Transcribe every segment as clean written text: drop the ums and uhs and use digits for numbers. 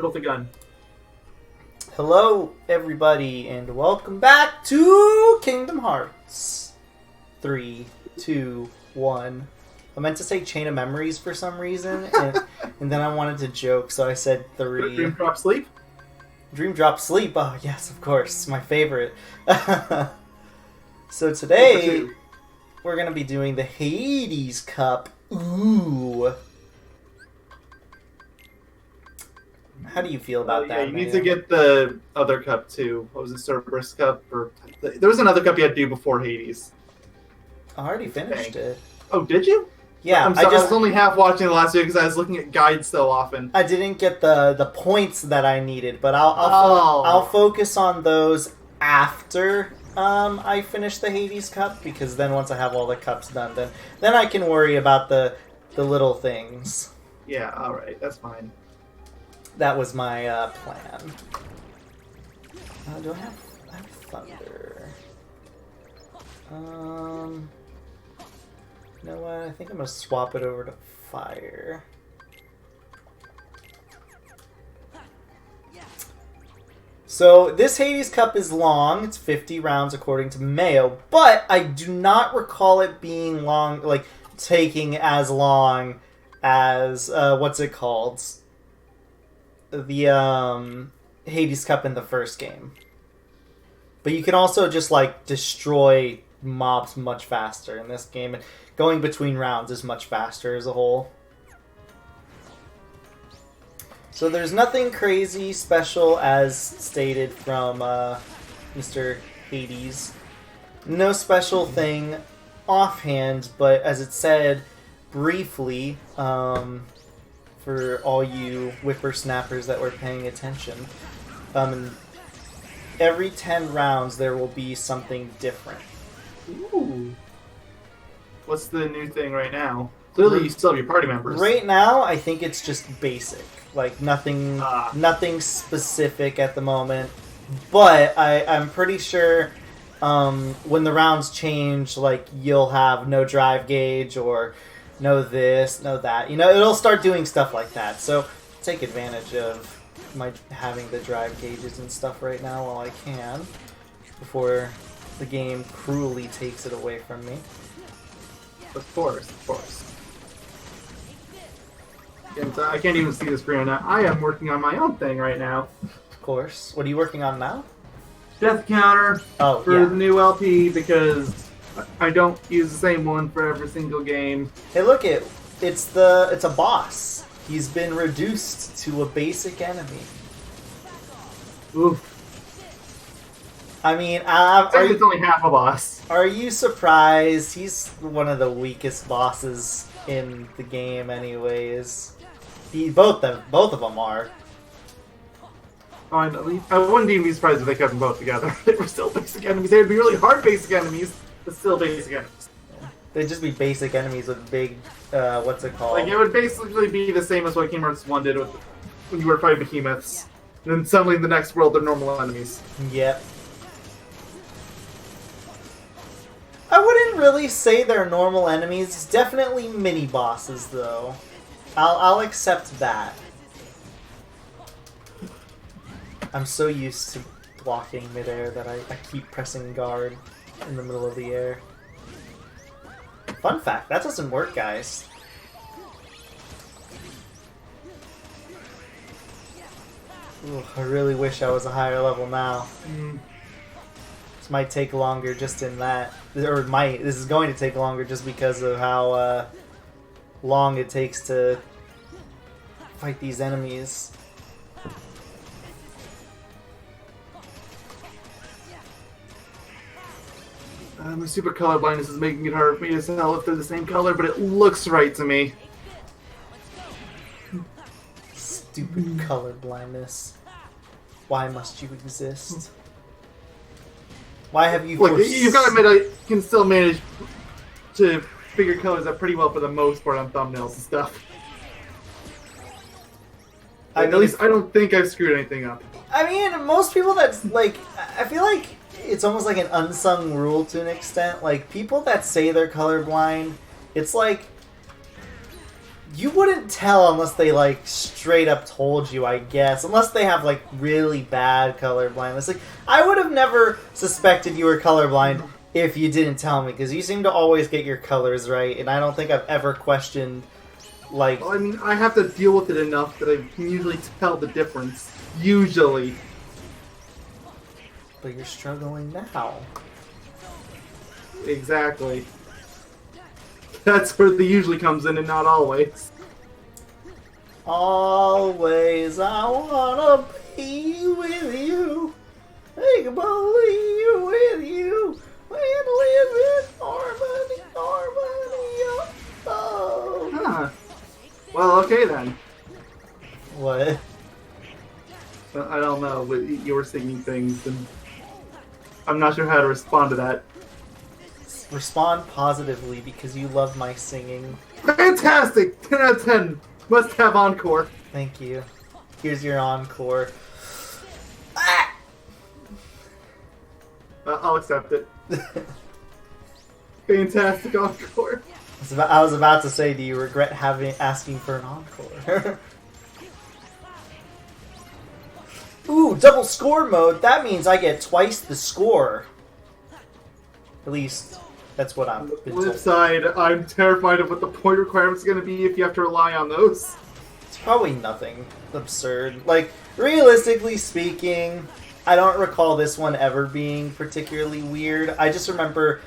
Get off the gun. Hello, everybody, and welcome back to Kingdom Hearts. 3, 2, 1. I meant to say Chain of Memories for some reason, and then I wanted to joke, so I said 3. Dream Drop Sleep? Dream Drop Sleep. Oh, yes, of course. My favorite. So today, we're going to be doing the Hades Cup. Ooh. How do you feel about that, You man? need to get the other cup, too. What was it, Cerberus Cup? There was another cup you had to do before Hades. I already finished it. Oh, did you? Yeah, I was only half watching the last video because I was looking at guides so often. I didn't get the points that I needed, but I'll focus on those after I finish the Hades Cup, because then once I have all the cups done, then I can worry about the little things. Yeah, alright, that's fine. That was my plan. Do I have thunder? You know what? I think I'm gonna swap it over to fire. So this Hades Cup is long. It's 50 rounds according to Mayo, but I do not recall it being long, like taking as long as what's it called? The Hades Cup in the first game. But you can also just like destroy mobs much faster in this game, and going between rounds is much faster as a whole. So there's nothing crazy special as stated from Mr. Hades. No special thing offhand, but as it said briefly, for all you whippersnappers that were paying attention, every 10 rounds there will be something different. Ooh. What's the new thing right now? Clearly you still have your party members. Right now, I think it's just basic. Like, nothing specific at the moment. But I'm pretty sure when the rounds change, like, you'll have no drive gauge or no this, no that. You know, it'll start doing stuff like that. So take advantage of my having the drive gauges and stuff right now while I can, before the game cruelly takes it away from me. Of course, of course. And, I can't even see the screen right now. I am working on my own thing right now. Of course. What are you working on now? Death counter for yeah. the new LP, because I don't use the same one for every single game. Hey, look it's a boss. He's been reduced to a basic enemy. Oof. I mean, It's only half a boss. Are you surprised? He's one of the weakest bosses in the game, anyways. Both of them are. I wouldn't even be surprised if they kept them both together. They were still basic enemies. They would be really hard basic enemies, but still basic enemies. They'd just be basic enemies with big, what's it called? Like, it would basically be the same as what Kingdom Hearts 1 did when you were fighting behemoths. And then suddenly in the next world, they're normal enemies. Yep. I wouldn't really say they're normal enemies. It's definitely mini bosses, though. I'll accept that. I'm so used to blocking midair that I keep pressing guard in the middle of the air. Fun fact, that doesn't work, guys. Ooh, I really wish I was a higher level now. This might take longer just in that, this is going to take longer just because of how long it takes to fight these enemies. My super color blindness is making it hard for me to tell if they're the same color, but it looks right to me. Stupid color blindness. Why must you exist? Why have you... Look, you've got to admit I can still manage to figure colors out pretty well for the most part on thumbnails and stuff. At least I don't think I've screwed anything up. I mean, most people that's like... I feel like it's almost like an unsung rule to an extent. Like, people that say they're colorblind, it's like You wouldn't tell unless they, like, straight up told you, I guess. Unless they have, like, really bad colorblindness. Like, I would have never suspected you were colorblind if you didn't tell me, because you seem to always get your colors right, and I don't think I've ever questioned, like... Well, I mean, I have to deal with it enough that I can usually tell the difference. Usually. But you're struggling now. Exactly. That's where the usually comes in and not always. Always I wanna be with you. I can believe with you. And live in harmony, harmony. Oh. Huh. Well, okay then. What? I don't know, but you were singing things, and I'm not sure how to respond to that. Respond positively because you love my singing. Fantastic! 10 out of 10. Must have encore. Thank you. Here's your encore. I'll accept it. Fantastic encore. I was about to say, do you regret asking for an encore? Ooh, double score mode. That means I get twice the score. At least, that's what I'm. On the flip side, I'm terrified of what the point requirement's going to be if you have to rely on those. It's probably nothing absurd. Like, realistically speaking, I don't recall this one ever being particularly weird. I just remember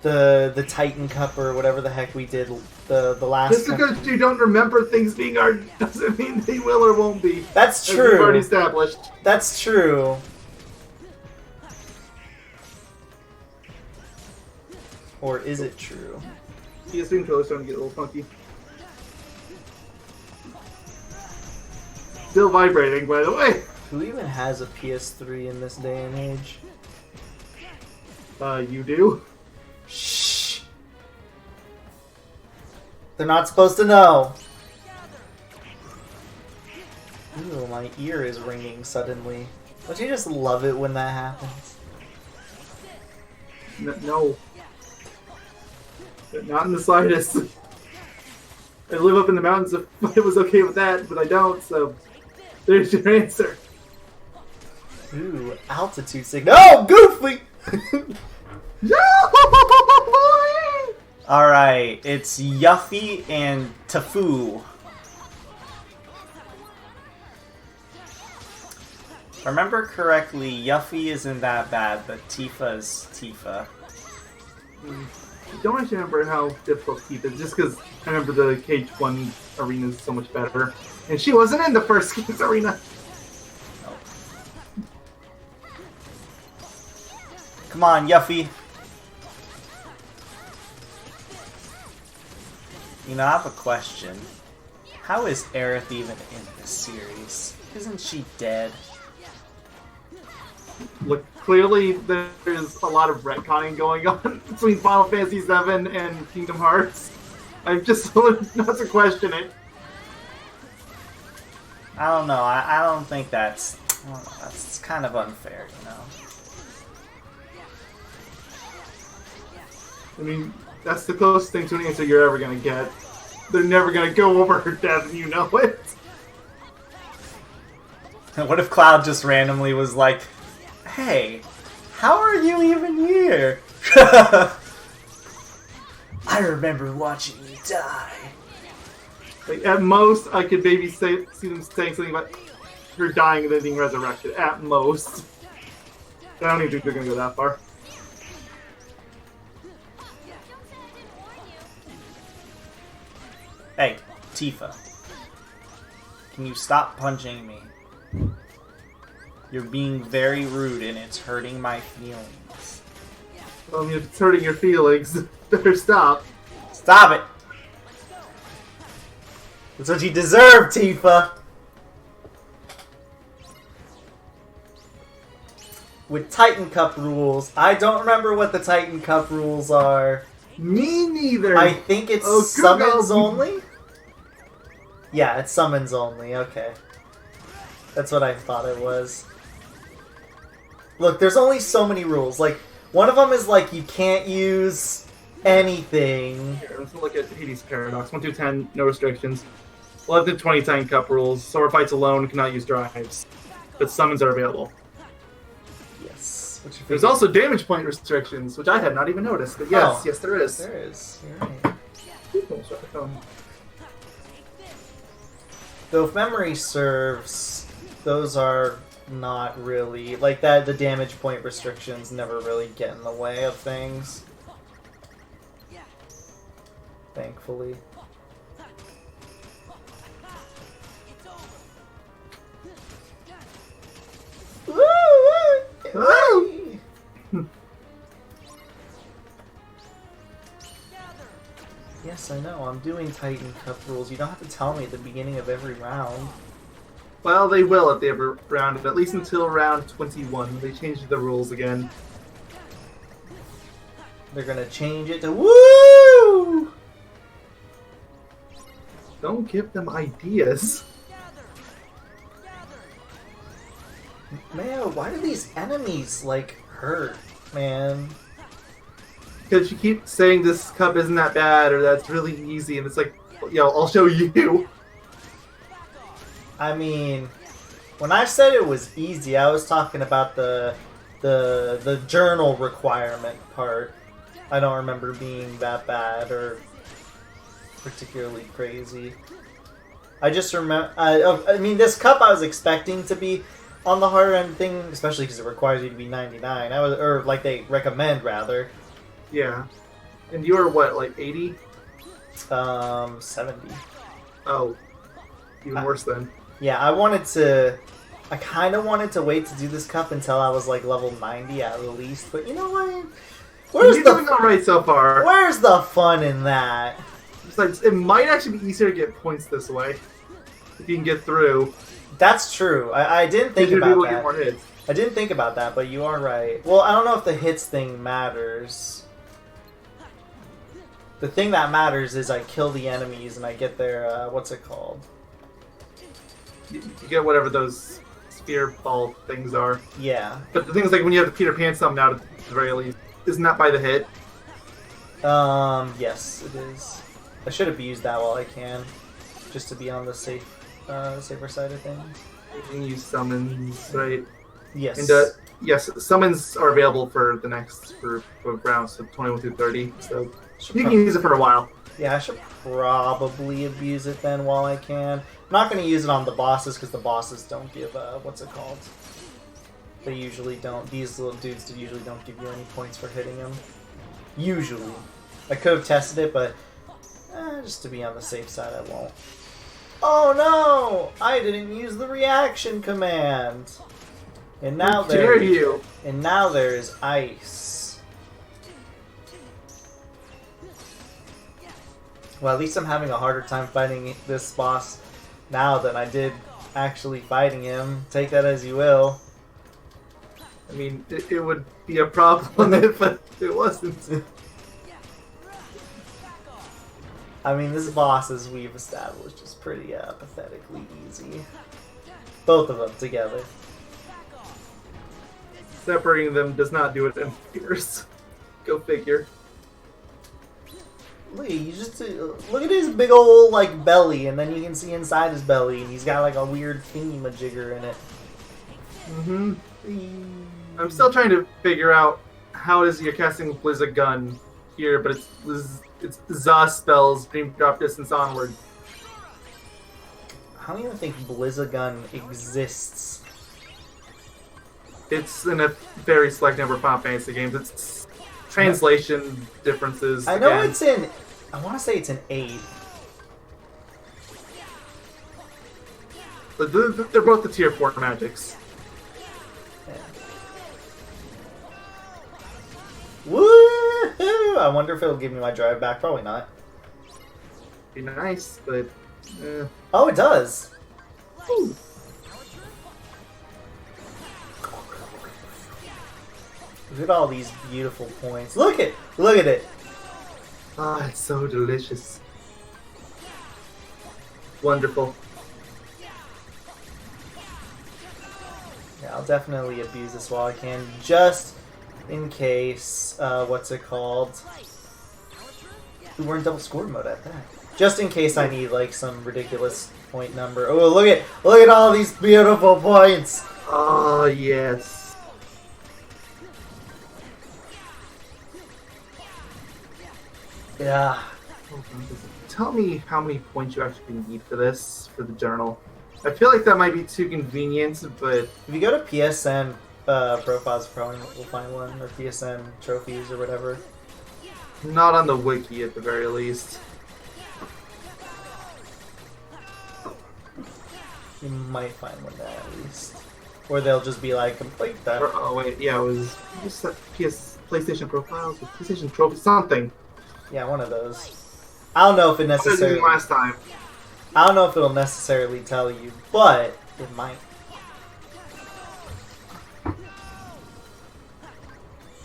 the Titan Cup or whatever the heck we did the last. Just because you don't remember things being hard doesn't mean they will or won't be. That's as true. we've already established. That's true. Or is it true? The Steam controller's starting to get a little funky. Still vibrating, by the way. Who even has a PS3 in this day and age? You do? Shh. They're not supposed to know. Ooh, my ear is ringing suddenly. Don't you just love it when that happens? No. Not in the slightest. I live up in the mountains if I was okay with that, but I don't, so there's your answer. Ooh, altitude sickness. Oh, Goofy! Alright, it's Yuffie and Tafu. If I remember correctly, Yuffie isn't that bad, but Tifa is Tifa. I don't actually remember how difficult Tifa is, just because I remember the KH1 arena is so much better. And she wasn't in the first game's arena. Come on, Yuffie. You know, I have a question. How is Aerith even in this series? Isn't she dead? Look, clearly there's a lot of retconning going on between Final Fantasy VII and Kingdom Hearts. I'm just not to question it. I don't know. I don't think that's... I don't know, that's kind of unfair, you know? I mean, that's the closest thing to an answer you're ever going to get. They're never going to go over her death, and you know it. What if Cloud just randomly was like, hey, how are you even here? I remember watching you die. Like, at most, I could maybe see them saying something about her dying and then being resurrected. At most. I don't even think they're going to go that far. Hey, Tifa. Can you stop punching me? You're being very rude and it's hurting my feelings. Well, I mean, if it's hurting your feelings, better stop. Stop it! That's what you deserve, Tifa! With Titan Cup rules, I don't remember what the Titan Cup rules are. Me neither! I think it's summons only? Yeah, it's summons only, okay. That's what I thought it was. Look, there's only so many rules. Like, one of them is like you can't use anything. Here, let's look at Hades Paradox. 1 through 10, no restrictions. 11 to 20 tank cup rules. Sword fights alone cannot use drives, but summons are available. Yes. There's also damage point restrictions, which I had not even noticed. But yes, yes, there is. There is. You're right. Though if memory serves, those are not really like that. The damage point restrictions never really get in the way of things. Thankfully. Yes, I know. I'm doing Titan Cup rules. You don't have to tell me at the beginning of every round. Well, they will at the every round, at least until round 21. They changed the rules again. They're gonna change it to woo! Don't give them ideas. Man, why do these enemies, like, hurt, man? Because you keep saying this cup isn't that bad, or that's really easy, and it's like, yo, I'll show you. I mean, when I said it was easy, I was talking about the journal requirement part. I don't remember being that bad or particularly crazy. I just remember. I mean, this cup I was expecting to be on the harder end thing, especially because it requires you to be 99. Or like they recommend rather. Yeah. And you were what, like 80? 70. Oh, even worse then. Yeah, I kind of wanted to wait to do this cup until I was like level 90 at least, but you know what? You're doing alright so far. Where's the fun in that? Besides, it might actually be easier to get points this way. If you can get through. That's true. I didn't think about that. Get more hits. I didn't think about that, but you are right. Well, I don't know if the hits thing matters. The thing that matters is I kill the enemies and I get their, what's it called? You get whatever those spear ball things are. Yeah. But the thing is, like, when you have the Peter Pan summon out at the very least, isn't that by the hit? Yes, it is. I should have used that while I can, just to be on the safer side of things. You can use summons, right? Yes. And, yes, summons are available for the next group of rounds, so 21 through 30, so you can use it for a while. Yeah, I should probably abuse it then while I can. I'm not going to use it on the bosses because the bosses don't give, what's it called? They usually don't. These little dudes usually don't give you any points for hitting them. Usually. I could have tested it, but just to be on the safe side, I won't. Oh no! I didn't use the reaction command! And now there is ice. Well, at least I'm having a harder time fighting this boss now than I did actually fighting him. Take that as you will. I mean, it would be a problem if it wasn't. I mean, this boss, as we've established, is pretty pathetically easy. Both of them together. Separating them does not do it in figures. Go figure. Look, you just look at his big old like belly, and then you can see inside his belly, and he's got like a weird thingy-majigger in it. Mm-hmm. I'm still trying to figure out how is you're casting Blizzard Gun here, but it's Za spells Dream Drop Distance Onward. I don't even think Blizzard Gun exists. It's in a very select number of Final Fantasy games. It's translation differences. I know it's in. I want to say it's in 8. But they're both the tier 4 magics. Yeah. Woohoo! I wonder if it'll give me my drive back. Probably not. Be nice, but. Oh, it does. Ooh. Look at all these beautiful points. Look at it. Ah, it's so delicious. Wonderful. Yeah, I'll definitely abuse this while I can, just in case. What's it called? we're in double score mode at that. Just in case I need like some ridiculous point number. Oh, look at all these beautiful points. Oh yes. Yeah. Tell me how many points you actually need for this, for the journal. I feel like that might be too convenient, but... If you go to PSN profiles, probably we'll find one, or PSN trophies or whatever. Not on the wiki at the very least. You might find one there at least. Or they'll just be like, complete that. Oh wait, yeah, it was just that PlayStation profiles, or PlayStation trophy, something. Yeah, one of those. I don't know if it necessarily... last time. I don't know if it'll necessarily tell you, but it might.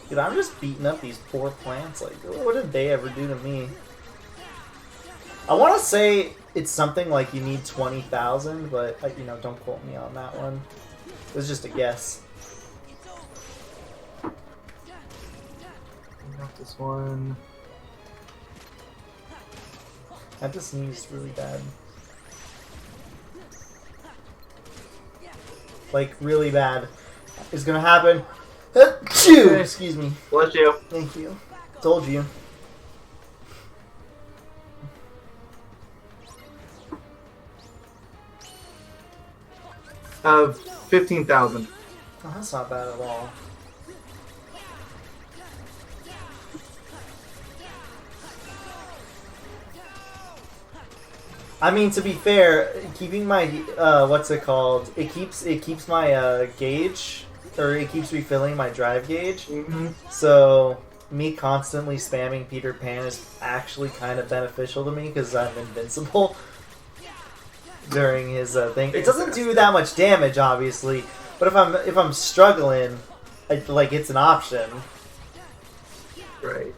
Dude, I'm just beating up these poor plants. Like, what did they ever do to me? I want to say it's something like you need 20,000, but, like, you know, don't quote me on that one. It was just a guess. Not this one. I just sneezed really bad. Like, really bad. It's gonna happen. Okay. Excuse me. Bless you. Thank you. Told you. Of 15,000. Oh, that's not bad at all. I mean, to be fair, keeping my what's it called? It keeps my gauge, or it keeps refilling my drive gauge. Mm-hmm. So me constantly spamming Peter Pan is actually kind of beneficial to me because I'm invincible during his thing. It doesn't do that much damage, obviously, but if I'm struggling, like it's an option. Right.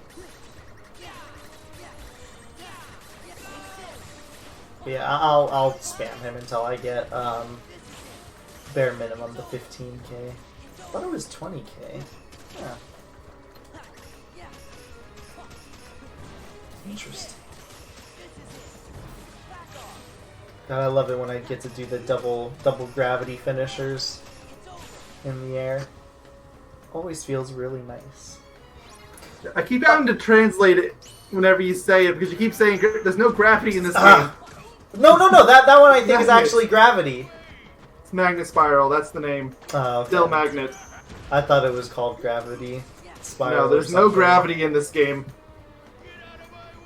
Yeah, I'll spam him until I get bare minimum the 15k. I thought it was 20k. Yeah. Interesting. God, I love it when I get to do the double gravity finishers in the air. Always feels really nice. I keep having to translate it whenever you say it because you keep saying there's no gravity in this game. No, that one I think is actually gravity. It's Magnet Spiral, that's the name. Oh, okay. Still Magnet. I thought it was called Gravity Spiral. No, there's no gravity in this game.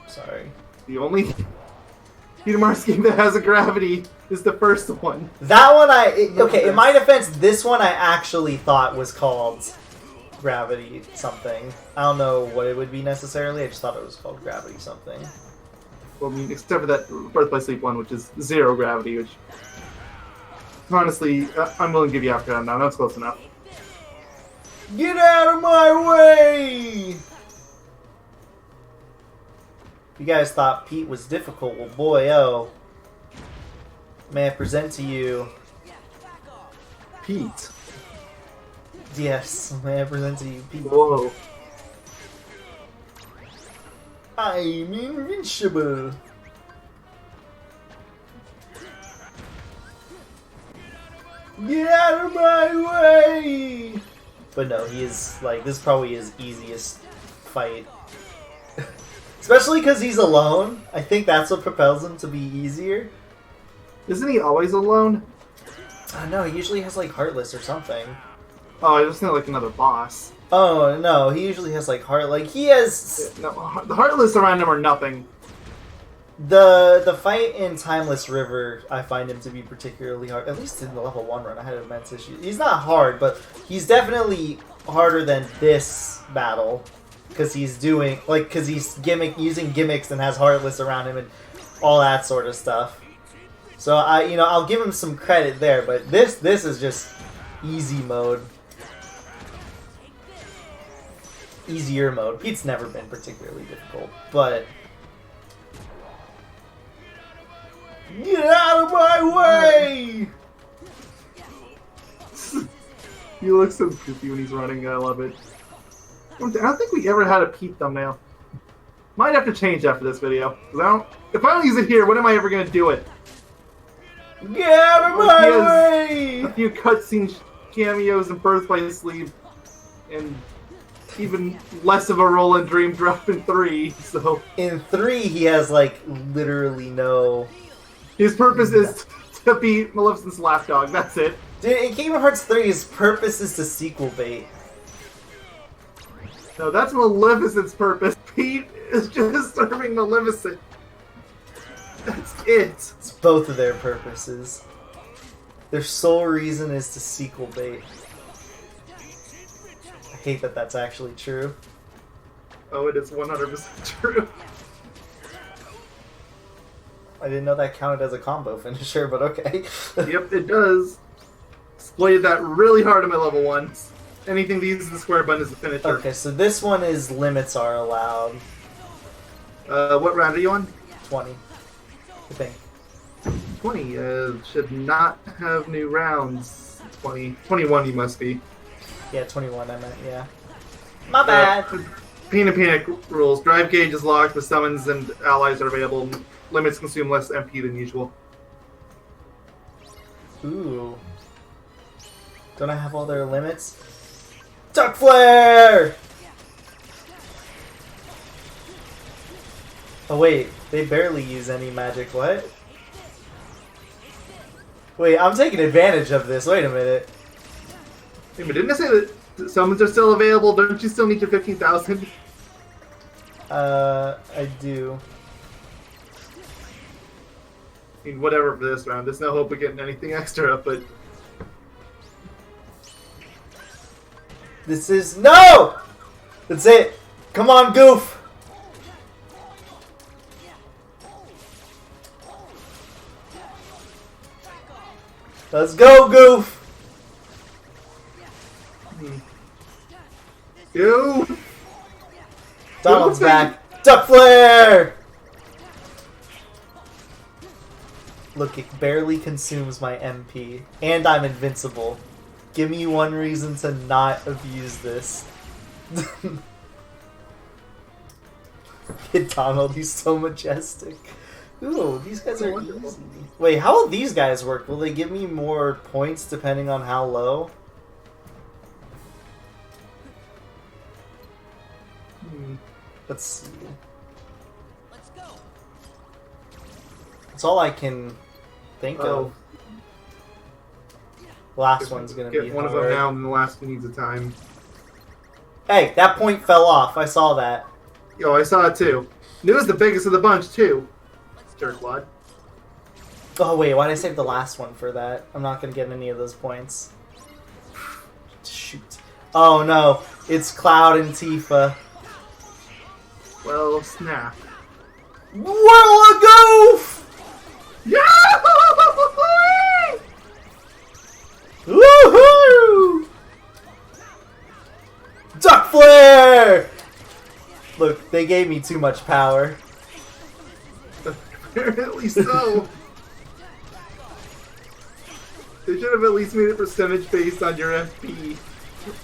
Sorry. The only Kingdom Hearts game that has a gravity is the first one. That one okay, in my defense, this one I actually thought was called Gravity something. I don't know what it would be necessarily, I just thought it was called Gravity something. Well, I mean, except for that Birth by Sleep one, which is zero gravity, which... Honestly, I'm willing to give you after that now. That's close enough. Get out of my way! You guys thought Pete was difficult. Well, boy, oh. May I present to you... Pete. Yes, may I present to you Pete. Whoa. I'm invincible. Get out of my way! But no, he is, like, this is probably his easiest fight. Especially because he's alone. I think that's what propels him to be easier. Isn't he always alone? I don't know, he usually has, like, Heartless or something. Oh, I just think like another boss. Oh, no, he usually has, like, he has... No, the Heartless around him are nothing. The fight in Timeless River, I find him to be particularly hard. At least in the level 1 run, I had immense issues. He's not hard, but he's definitely harder than this battle. Because he's doing, like, because he's using gimmicks and has Heartless around him and all that sort of stuff. So, I'll give him some credit there, but this is just easy mode. Easier mode. Pete's never been particularly difficult, but... Get out of my way! He looks so goofy when he's running, I love it. I don't think we ever had a Pete thumbnail. Might have to change after this video. 'Cause if I don't use it here, when am I ever going to do it? Get out of my way! A few cutscene cameos in Birth by Sleep, and even less of a role in Dream Drop in 3, so... In 3, he has, like, literally no... His purpose is to beat Maleficent's lapdog, that's it. Dude, in Kingdom Hearts 3, his purpose is to sequel bait. No, that's Maleficent's purpose. Pete is just serving Maleficent. That's it. It's both of their purposes. Their sole reason is to sequel bait. I hate that that's actually true. Oh, it is 100% true. I didn't know that counted as a combo finisher, but okay. Yep, it does. Exploited that really hard in my level 1s. Anything that uses the square button is a finisher. Okay, so this one is limits are allowed. What round are you on? 20. I think. 20. Should not have new rounds. 20. 21 you must be. Yeah, 21 I meant, yeah. My bad! Pain and Panic rules. Drive gauge is locked, the summons and allies are available. Limits consume less MP than usual. Ooh. Don't I have all their limits? Duck Flare! Oh wait, they barely use any magic, what? Wait, I'm taking advantage of this, wait a minute. Hey, but didn't I say that summons are still available? Don't you still need your 15,000? I do. I mean, whatever for this round. There's no hope of getting anything extra, but... This is... No! That's it! Come on, Goof! Let's go, Goof! Ew! Donald's back. Duck Flare! Look, it barely consumes my MP. And I'm invincible. Give me one reason to not abuse this. Kid Donald, he's so majestic. Ooh, these guys are easy. Wait, how will these guys work? Will they give me more points depending on how low? Let's see. Let's go. That's all I can think of. Last one's gonna be Get one hard. of them now, and the last one needs a time. Hey, that point fell off. I saw that. Yo, I saw it too. And it was the biggest of the bunch too. Jerkwad. Oh wait, why did I save the last one for that? I'm not gonna get any of those points. Shoot. Oh no, it's Cloud and Tifa. Well, snap. Whirl a goof! Yeah! Woohoo! Duck Flare! Look, they gave me too much power. Apparently so. They should have at least made it percentage based on your FP.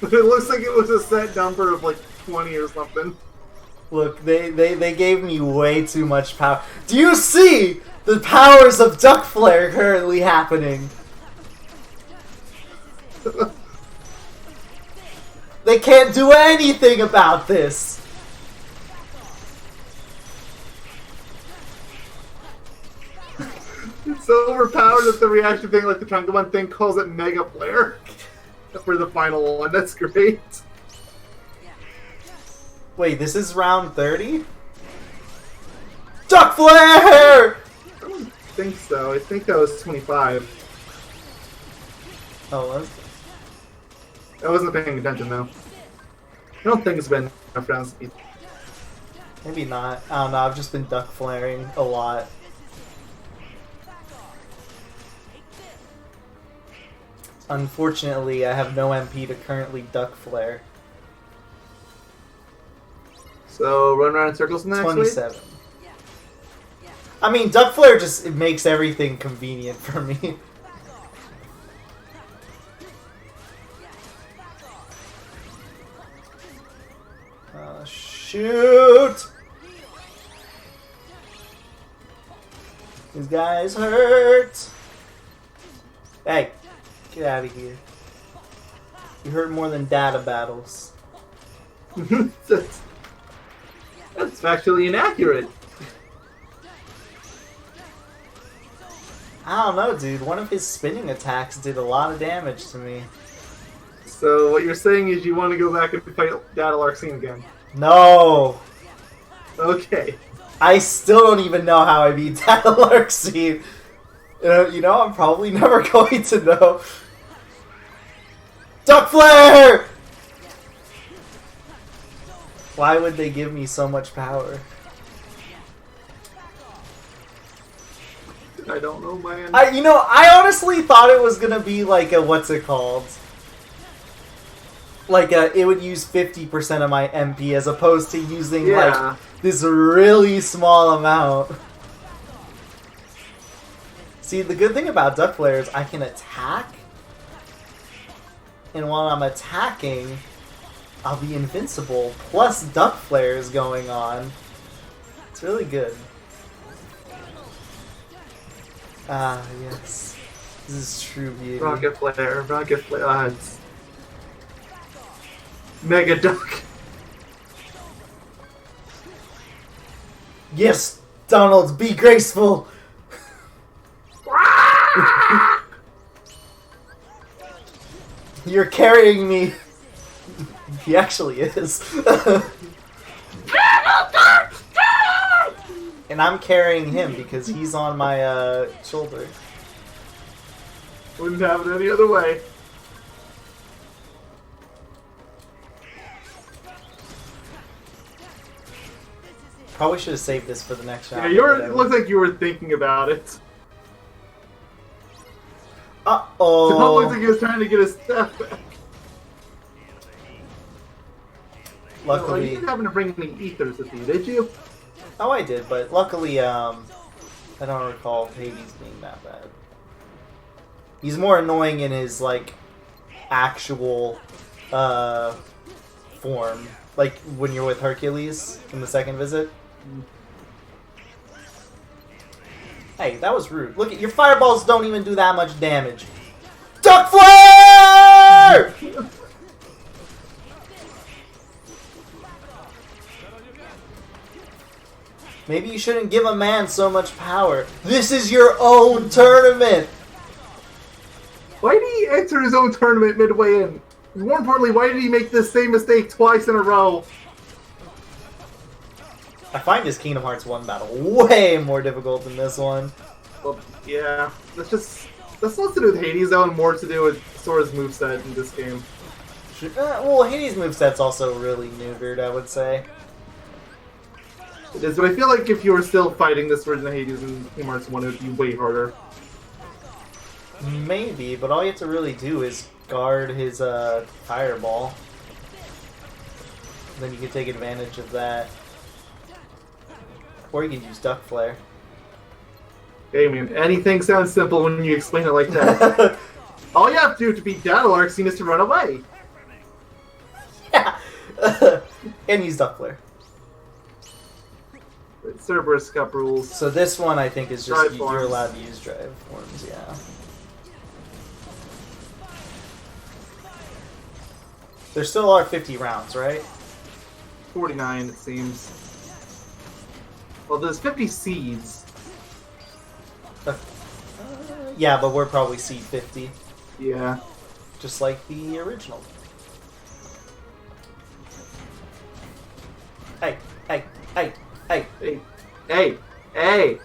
But it looks like it was a set number of like 20 or something. Look, they gave me way too much power. Do you see the powers of Duck Flare currently happening? They can't do anything about this. It's so overpowered that the reaction thing, like the Chunkamon thing, calls it Mega Flare for the final one. That's great. Wait, this is round 30? Duck Flare! I don't think so. I think that was 25. Oh, was it? I wasn't paying attention though. I don't think it's been enough rounds. Maybe not. I don't know, I've just been duck flaring a lot. Unfortunately, I have no MP to currently duck flare. So run around in circles in the next 27. I mean, duck flare just it makes everything convenient for me. Shoot! These guys hurt. Hey, get out of here. You hurt more than data battles. that's factually inaccurate. I don't know, dude. One of his spinning attacks did a lot of damage to me. So what you're saying is you want to go back and fight Data Larxene again? No! Okay. I still don't even know how I beat Data Larxene. You know, I'm probably never going to know. Duck Flare! Why would they give me so much power? I don't know, man. I honestly thought it was gonna be like a what's it called? Like it would use 50% of my MP as opposed to using like this really small amount. See, the good thing about Duck Flare is I can attack, and while I'm attacking, I'll be invincible. Plus, Duck Flare is going on. It's really good. Ah, yes. This is true beauty. Rocket Flare. It's Mega Duck. Yes, Donald, be graceful! You're carrying me. He actually is. And I'm carrying him because he's on my shoulder. Wouldn't have it any other way. Probably should have saved this for the next round. Yeah, it looks like you were thinking about it. Uh-oh. It looks like he was trying to get his stuff back. Luckily... you didn't happen to bring any ethers with you, did you? Oh, I did, but luckily, I don't recall Hades being that bad. He's more annoying in his, like, actual, form. Like, when you're with Hercules in the second visit. Hey, that was rude. Look, your fireballs don't even do that much damage. Duck Flare! Maybe you shouldn't give a man so much power. This is your own tournament! Why did he enter his own tournament midway in? More importantly, why did he make this same mistake twice in a row? I find his Kingdom Hearts 1 battle way more difficult than this one. Well, yeah. That's less to do with Hades, though, and more to do with Sora's moveset in this game. Well, Hades' moveset's also really neutered, I would say. It is, but I feel like if you were still fighting this version of Hades in Kingdom Hearts 1, it would be way harder. Maybe, but all you have to really do is guard his fireball. Then you can take advantage of that. Or you can use Duck Flare. Hey man, anything sounds simple when you explain it like that. All you have to do to beat Data Larxene is to run away. Yeah! And use Duck Flare. Cerberus Cup rules. So this one I think is just Drive you're forms. allowed to use drive forms, yeah. There still are 50 rounds, right? 49, it seems. Well, there's 50 seeds. Yeah, but we're probably seed 50. Yeah. Just like the original. Hey, hey, hey, hey. Hey, hey, hey!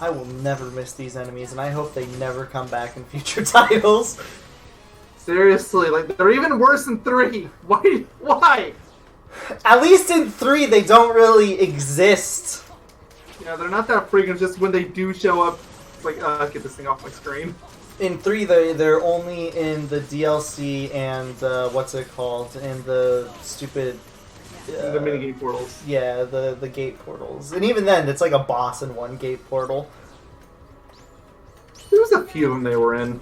I will never miss these enemies, and I hope they never come back in future titles. Seriously, like, they're even worse in 3! Why? Why? At least in 3, they don't really exist. Yeah, they're not that frequent, just when they do show up, it's like, get this thing off my screen. In 3, they're only in the DLC and, what's it called? In the stupid... the minigame portals. Yeah, the gate portals. And even then, it's like a boss in one gate portal. There was a few of them they were in.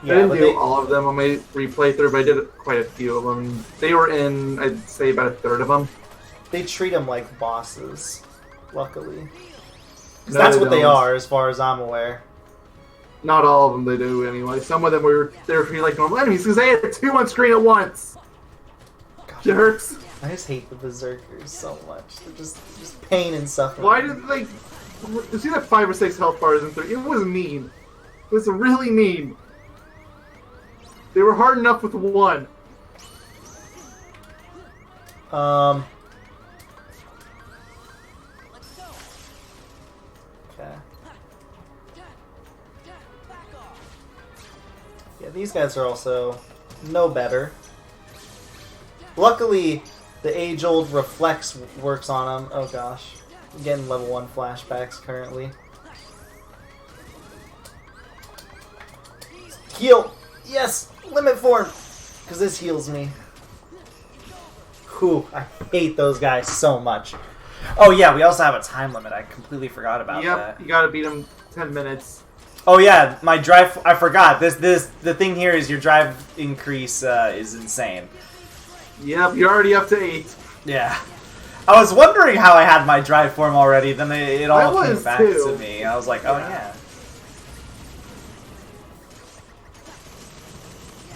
Yeah, I didn't but do all of them on my replay through, but I did quite a few of them. They were in, I'd say, about a third of them. they treat them like bosses. Luckily, 'cause No, that's they what they don't. are, as far as I'm aware. Not all of them they do anyway. Some of them were there treated like normal enemies because they had two on screen at once. Jerks. I just hate the berserkers so much. They're just pain and suffering. Why did they? You see that 5 or 6 health bars in 3? It was mean. It was really mean. They were hard enough with 1. Okay. Yeah, these guys are also no better. Luckily, the age-old reflex works on them. Oh gosh. I'm getting level 1 flashbacks currently. Heal! Yes! Limit form! Because this heals me. Whew, I hate those guys so much. Oh yeah, we also have a time limit. I completely forgot about that. You gotta beat them 10 minutes. Oh yeah, my drive. I forgot. The thing here is your drive increase is insane. Yep, you're already up to 8. Yeah. I was wondering how I had my drive form already. Then it all I came was back too. to me. I was like, oh yeah.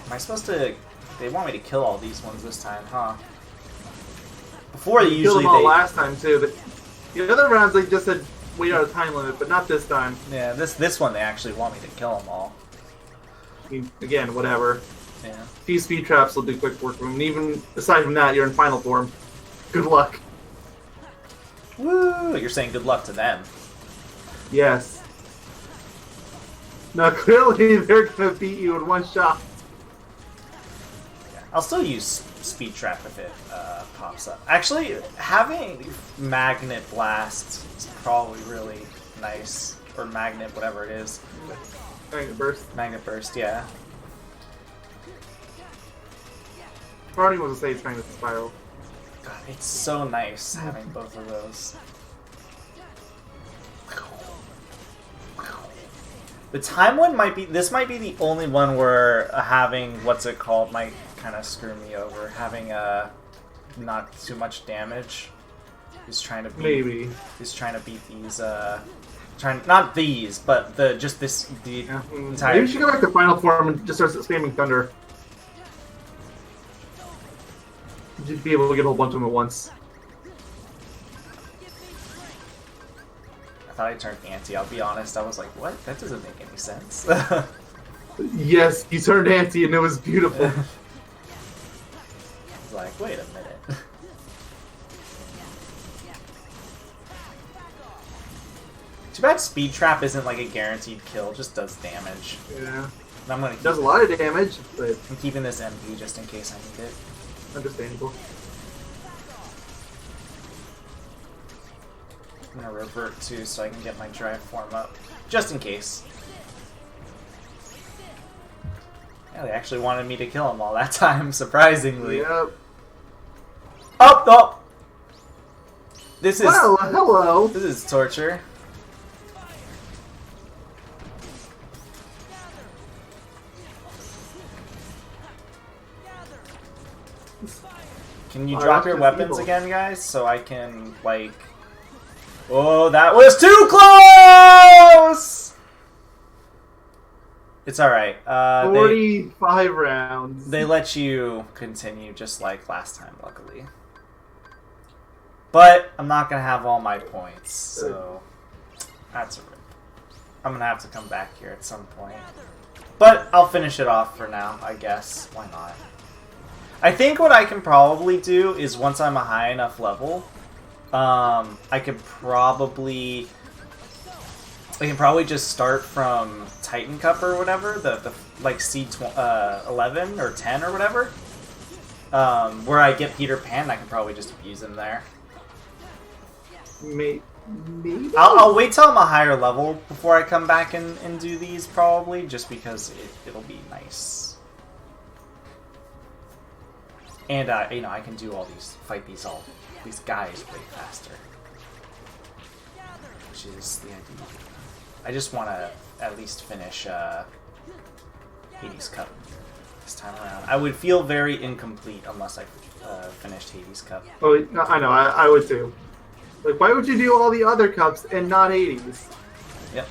Am I supposed to? They want me to kill all these ones this time, huh? Before they You usually killed them all last time too. But the other rounds they just said we got a time limit, but not this time. Yeah, this one they actually want me to kill them all. I mean, again, whatever. Yeah. A few speed traps will do quick work for them. And even aside from that, you're in final form. Good luck. Woo! You're saying good luck to them. Yes. Now clearly they're gonna beat you in 1 shot. Yeah. I'll still use speed trap if it pops up. Actually, having magnet blast is probably really nice, or magnet, whatever it is. Magnet burst. Magnet burst, yeah. Barney was to say it's magnet spiral. God, it's so nice having both of those. The time one might be. This might be the only one where having what's it called might kind of screw me over. Having not too much damage. He's trying to beat. Maybe. He's trying to beat these. Not these, but the Yeah. entire. Maybe you should go back to final form and just start spamming thunder. You'd be able to get a whole bunch of them at once. I thought I turned anti. I'll be honest. I was like, what? That doesn't make any sense. Yes, you turned anti and it was beautiful. I was like, wait a minute. Too bad speed trap isn't like a guaranteed kill. Just does damage. Yeah. And I'm gonna It does a lot of damage, but I'm keeping this MP just in case I need it. understandable. I'm gonna revert too so I can get my drive form up. Just in case. Yeah, they actually wanted me to kill them all that time, surprisingly. Yep. Oh, oh! This is Well, hello. this is torture. Can you Oh, drop that's your just weapons evil. again, guys? So I can, like... Oh, that was too close! It's alright. 45 rounds. They let you continue just like last time, luckily. But I'm not going to have all my points, so that's a rip. I'm going to have to come back here at some point. But I'll finish it off for now, I guess. Why not? I think what I can probably do is once I'm a high enough level, I can probably just start from Titan Cup or whatever, the like seed 11 or 10 or whatever, where I get Peter Pan. I can probably just abuse him there. Maybe? I'll wait till I'm a higher level before I come back and do these probably, just because it'll be nice. And you know, I can do all fight these guys way faster, which is the idea. I just want to at least finish Hades Cup this time around. I would feel very incomplete unless I finished Hades Cup. Oh, I know. I would too. Like, why would you do all the other cups and not Hades? Yep.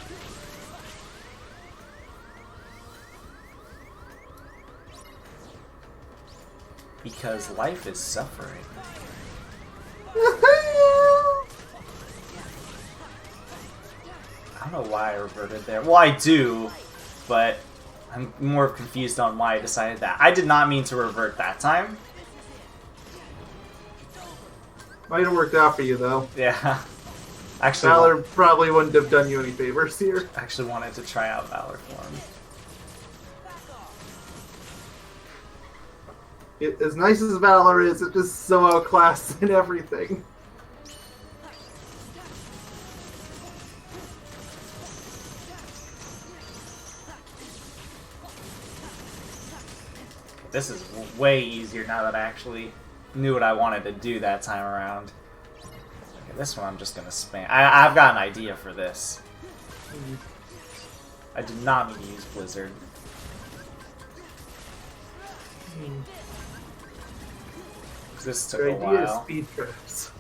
Because life is suffering. I don't know why I reverted there. Well, I do, but I'm more confused on why I decided that. I did not mean to revert that time. Might have worked out for you, though. Yeah. Actually, Valor probably wouldn't have done you any favors here. actually wanted to try out Valor form. As nice as Valor is, it's just so outclassed in everything. This is way easier now that I actually knew what I wanted to do that time around. Okay, this one I'm just gonna spam. I've got an idea for this. I did not mean to use Blizzard. This took Your a idea is while. speed traps.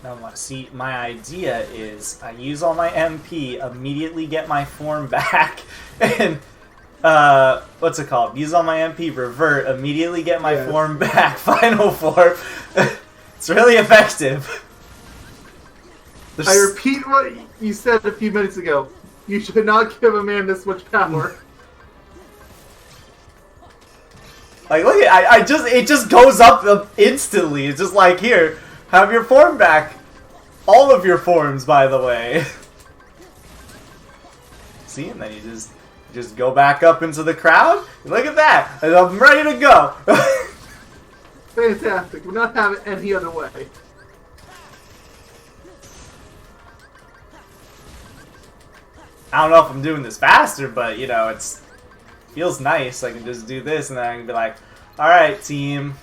No, see, my idea is I use all my MP, immediately get my form back, and what's it called? Use all my MP, revert, immediately get my form back, final form. It's really effective. I repeat what you said a few minutes ago. You should not give a man this much power. Like, look at it just goes up instantly. It's just like, here, have your form back. All of your forms, by the way. See, and then you just go back up into the crowd. Look at that, and I'm ready to go. Fantastic. We're not having it any other way. I don't know if I'm doing this faster, but you know, feels nice. I can just do this, and then I can be like, all right, team,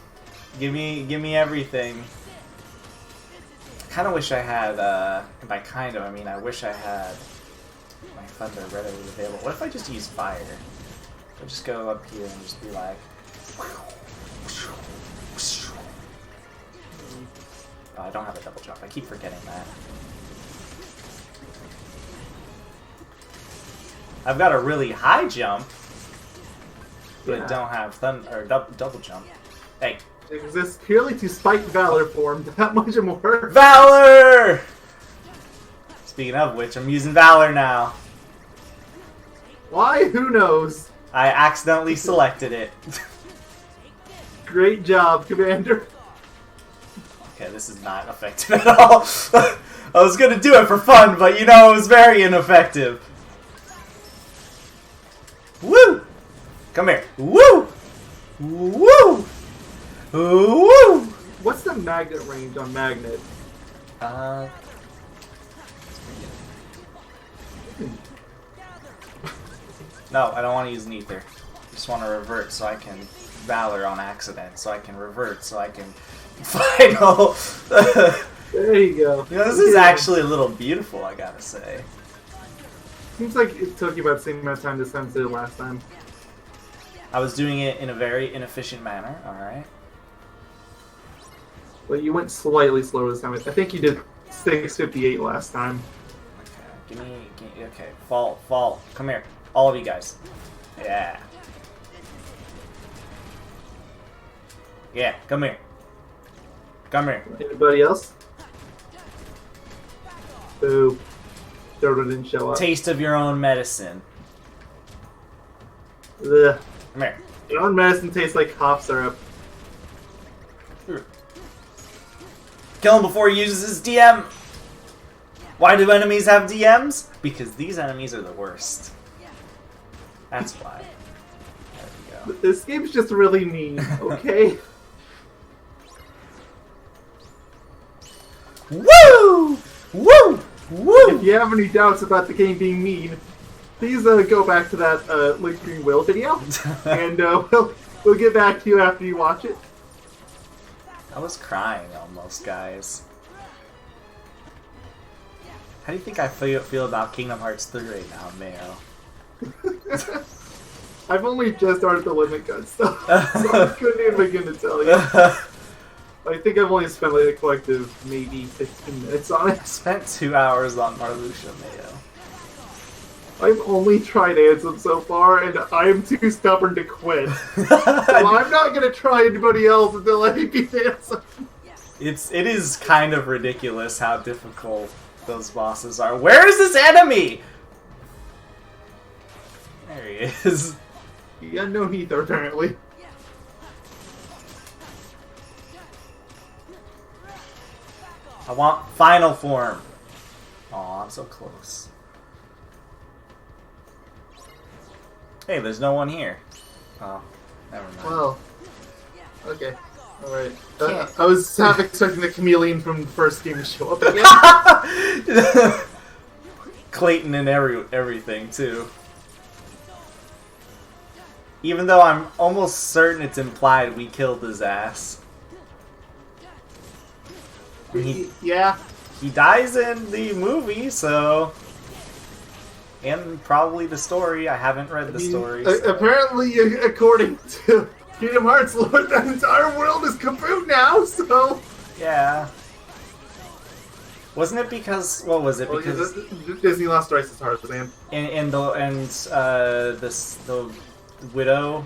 give me everything. I kind of wish I had, and by kind of, I mean I wish I had my thunder readily available. What if I just use fire? I just go up here and just be like, oh, I don't have a double jump. I keep forgetting that. I've got a really high jump, but I don't have thunder or double jump. Hey. It exists purely to spike Valor form, that much more. Valor! Speaking of which, I'm using Valor now. Why? Who knows? I accidentally selected it. Great job, Commander. Okay, this is not effective at all. I was gonna do it for fun, but you know, it was very ineffective. Woo! Come here. Woo! Woo! Woo! What's the magnet range on Magnet? No, I don't want to use Neither. I just want to revert so I can Valor on accident, so I can revert, so I can final. There you go. You know, this is actually a little beautiful, I gotta say. Seems like it took you about the same amount of time this time as it did last time. I was doing it in a very inefficient manner, alright? Well, you went slightly slower this time. I think you did 6:58 last time. Okay, give me, okay, fall, come here. All of you guys. Yeah. Yeah, come here. Come here. Anybody else? Boo. Dodo didn't show up. Taste of your own medicine. Ugh. Come here. Your own medicine tastes like cough syrup. Kill him before he uses his DM! Why do enemies have DMs? Because these enemies are the worst. That's why. There we go. This game's just really mean, okay? Woo! Woo! Woo! If you have any doubts about the game being mean, please go back to that Link Will video, and we'll get back to you after you watch it. I was crying almost, guys. How do you think I feel about Kingdom Hearts 3 right now, Mayo? I've only just started the limit gun stuff, so I couldn't even begin to tell you. I think I've only spent like a collective maybe 15 minutes on it. Spent 2 hours on Marluxia, Mayo. I've only tried Ansem so far, and I'm too stubborn to quit. So I'm not gonna try anybody else until I beat Ansem. It is kind of ridiculous how difficult those bosses are. Where is this enemy? There he is. The unknown ether, apparently. I want final form. Aw, I'm so close. Hey, there's no one here. Oh, never mind. Well, okay. Alright. I was half expecting the chameleon from the first game to show up again. Clayton and everything, too. Even though I'm almost certain it's implied we killed his ass. Yeah. He dies in the movie, so... And probably the story. I haven't read the story. So. Apparently, according to Kingdom Hearts lore, the entire world is kaput now, so... Yeah. Wasn't it because... What was it? Because... Disney lost rights to Tarzan. And the widow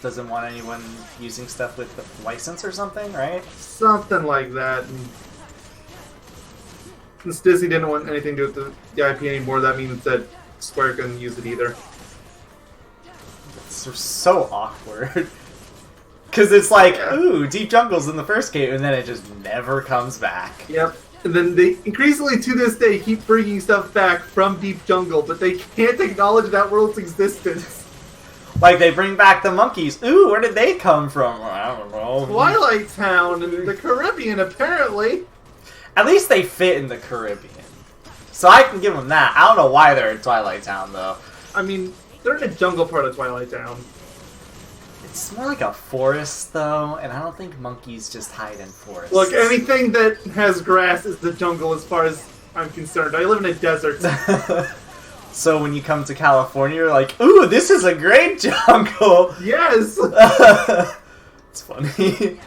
doesn't want anyone using stuff with the license or something, right? Something like that. And since Disney didn't want anything to do with the IP anymore, that means that Square couldn't use it either. It's so awkward. Because it's like, ooh, Deep Jungle's in the first game, and then it just never comes back. Yep. And then they increasingly to this day keep bringing stuff back from Deep Jungle, but they can't acknowledge that world's existence. Like, they bring back the monkeys. Ooh, where did they come from? I don't know. Twilight Town and the Caribbean, apparently. At least they fit in the Caribbean. So I can give them that. I don't know why they're in Twilight Town, though. I mean, they're in the jungle part of Twilight Town. It's more like a forest, though, and I don't think monkeys just hide in forests. Look, anything that has grass is the jungle as far as I'm concerned. I live in a desert. So when you come to California, you're like, ooh, this is a great jungle! Yes! It's funny.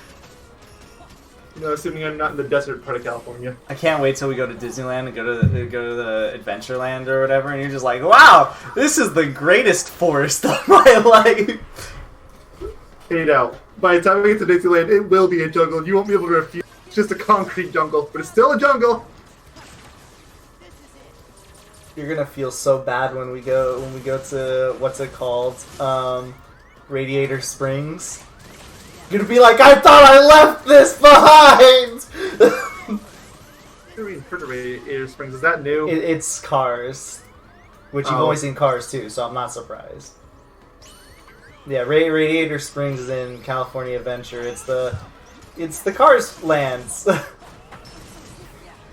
You know, assuming I'm not in the desert part of California. I can't wait till we go to Disneyland and go to the Adventureland or whatever, and you're just like, wow, this is the greatest forest of my life. Hey now, by the time we get to Disneyland, it will be a jungle. You won't be able to refuse. It's just a concrete jungle, but it's still a jungle. You're gonna feel so bad when we go to what's it called, Radiator Springs. You're gonna be like, I thought I left this behind. Radiator Springs, is that new? It's Cars, which you've only seen Cars too, so I'm not surprised. Yeah, Radiator Springs is in California Adventure. It's the Cars lands.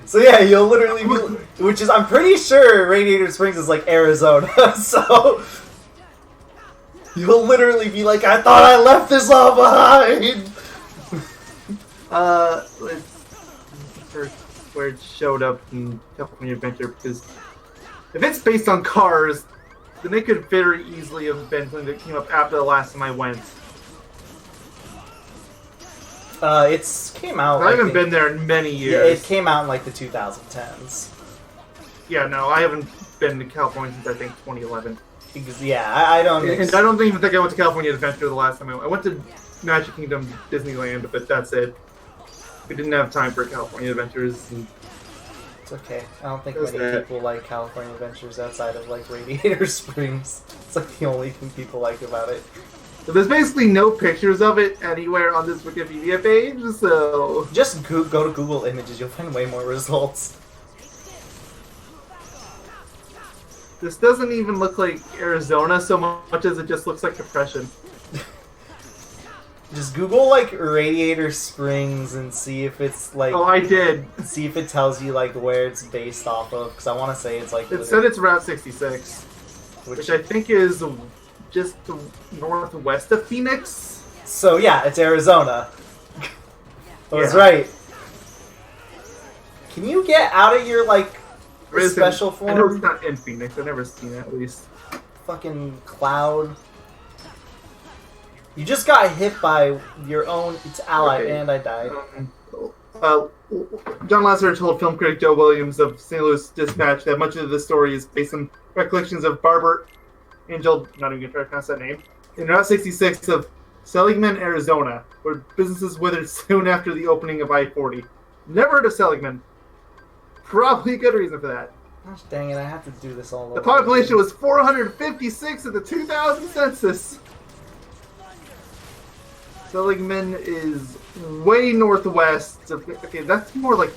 So yeah, you'll literally be, which is, I'm pretty sure Radiator Springs is like Arizona, so you'll literally be like, I thought I left this all behind! Where it showed up in California Adventure, because if it's based on Cars, then it could very easily have been something that came up after the last time I went. It's came out. I haven't been there in many years. Yeah, it came out in like the 2010s. Yeah, no, I haven't been to California since I think 2011. Because, yeah, I don't. And I don't even think I went to California Adventure the last time I went to Magic Kingdom Disneyland, but that's it. We didn't have time for California Adventures. And it's okay. I don't think many people like California Adventures outside of like Radiator Springs. It's like the only thing people like about it. So there's basically no pictures of it anywhere on this Wikipedia page, so... Just go to Google Images, you'll find way more results. This doesn't even look like Arizona so much as it just looks like Depression. Just Google, like, Radiator Springs and see if it's, like... Oh, I did. See if it tells you, like, where it's based off of, because I want to say it's, like... It said it's Route 66, which I think is just northwest of Phoenix. So, yeah, it's Arizona. I was Yeah. right. Can you get out of your, like... special I know it's form? not in Phoenix. I've never seen it, at least. Fucking Cloud. You just got hit by your own ally, Okay. and I died. Uh, John Lasseter told film critic Joe Williams of St. Louis Dispatch that much of the story is based on recollections of Barbara Angel, not even going to try to pronounce that name, in Route 66 of Seligman, Arizona, where businesses withered soon after the opening of I-40. Never heard of Seligman. Probably a good reason for that. Gosh dang it, I have to do this all over. The population was 456 at the 2000 census. Seligman is way northwest of... Okay, that's more like...